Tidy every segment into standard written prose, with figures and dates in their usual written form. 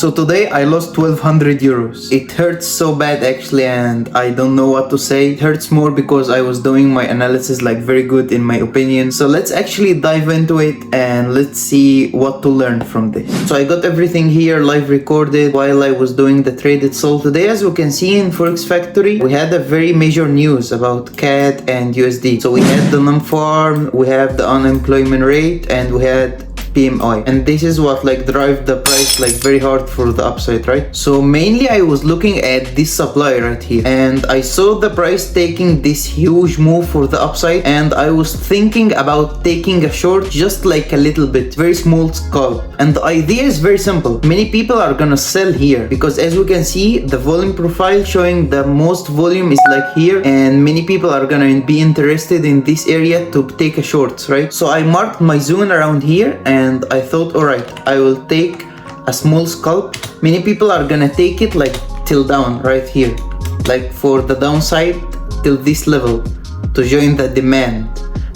So today I lost 1200 euros. It hurts so bad actually, and I don't know what to say. It hurts more because I was doing my analysis like very good in my opinion. So let's actually dive into it and let's see what to learn from this. So I got everything here live recorded while I was doing the trade itself. Today, as you can see in Forex Factory, we had a very major news about CAD and USD. So we had the non-farm, we have the unemployment rate, and we had PMI, and this is what like drive the price like very hard for the upside, right? So mainly I was looking at this supply right here, and I saw the price taking this huge move for the upside, and I was thinking about taking a short, just like a little bit, very small scalp. And the idea is very simple. Many people are gonna sell here because as we can see, the volume profile showing the most volume is like here, and many people are gonna be interested in this area to take a shorts, right? So I marked my zone around here, and I thought, alright, I will take a small scalp. Many people are gonna take it like till down right here, like for the downside till this level to join the demand.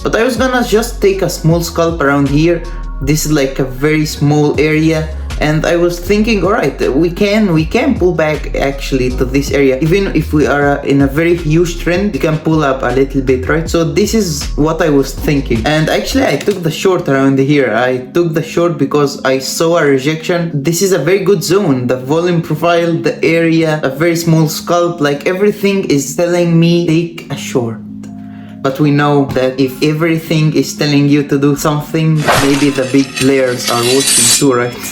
But I was gonna just take a small scalp around here. This is like a very small area, and I was thinking, alright, we can pull back actually to this area. Even if we are in a very huge trend, we can pull up a little bit, right? So this is what I was thinking. And actually I took the short around here. I took the short because I saw a rejection. This is a very good zone. The volume profile, the area, a very small scalp, like everything is telling me take a short. But we know that if everything is telling you to do something, maybe the big players are watching too, right?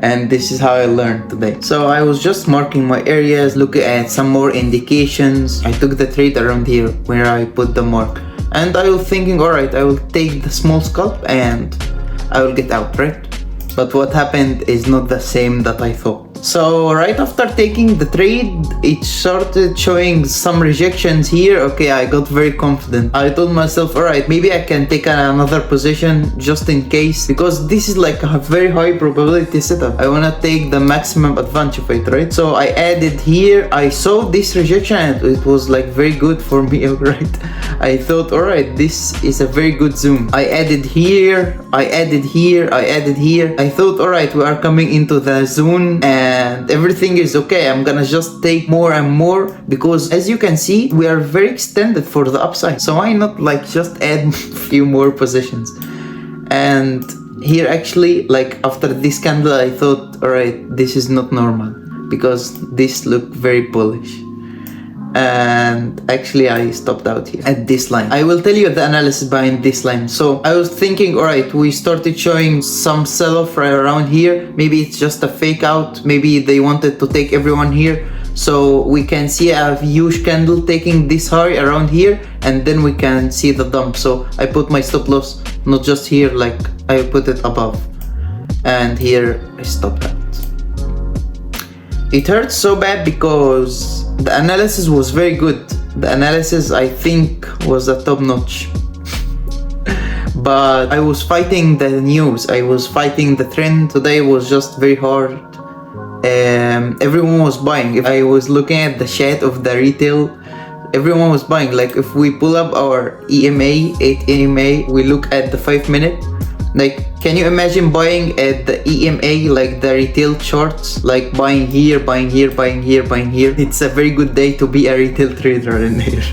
And this is how I learned today. So I was just marking my areas, looking at some more indications. I took the trade around here where I put the mark, and I was thinking, alright, I will take the small scalp and I will get out, right? But what happened is not the same that I thought. So right after taking the trade, it started showing some rejections here. Okay, I got very confident. I told myself, alright, maybe I can take another position just in case, because this is like a very high probability setup. I wanna take the maximum advantage of it, right? So I added here, I saw this rejection and it was like very good for me, alright? I thought, alright, this is a very good zoom. I added here, I added here, I added here. I thought, alright, we are coming into the zone and everything is okay. I'm gonna just take more and more because as you can see, we are very extended for the upside. So why not like just add a few more positions? And here actually, like after this candle, I thought, alright, this is not normal because this looked very bullish. And actually I stopped out here at this line. I will tell you the analysis behind this line. So I was thinking, alright, we started showing some sell-off right around here. Maybe it's just a fake out. Maybe they wanted to take everyone here. So we can see a huge candle taking this high around here, and then we can see the dump. So I put my stop loss not just here, like I put it above, and here I stopped out. It hurts so bad because the analysis was very good. The analysis, I think, was a top notch. But I was fighting the news. I was fighting the trend. Today was just very hard. Everyone was buying. If I was looking at the chat of the retail, everyone was buying. Like if we pull up our EMA, 8 EMA, we look at the 5 minute. Like, can you imagine buying at the EMA, like the retail charts, like buying here, buying here, buying here, buying here? It's a very good day to be a retail trader in here.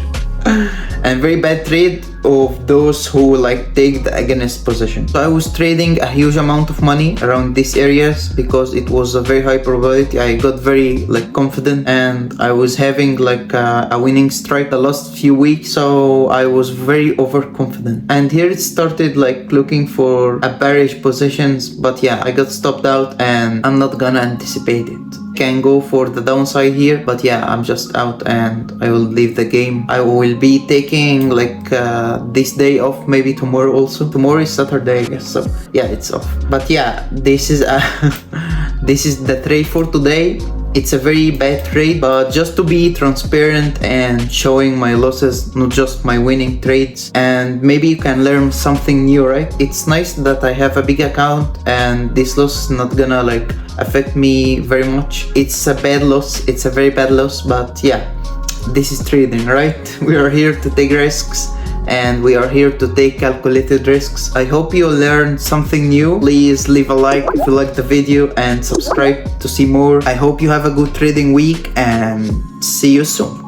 And very bad trade of those who like take the against position. So I was trading a huge amount of money around these areas because it was a very high probability. I got very like confident and I was having like a winning strike the last few weeks, so I was very overconfident. And here it started like looking for a bearish positions, but yeah, I got stopped out and I'm not gonna anticipate it. Can go for the downside here, but yeah, I'm just out and I will leave the game. I will be taking like this day off, maybe tomorrow also. Tomorrow is Saturday, I guess, so yeah, it's off. But yeah, this is this is the trade for today. It's a very bad trade, but just to be transparent and showing my losses, not just my winning trades, and maybe you can learn something new, right? It's nice that I have a big account and this loss is not gonna like affect me very much. It's a bad loss, it's a very bad loss, but yeah, this is trading, right? We are here to take risks and we are here to take calculated risks. I hope you learned something new. Please leave a like if you liked the video and subscribe to see more. I hope you have a good trading week and see you soon.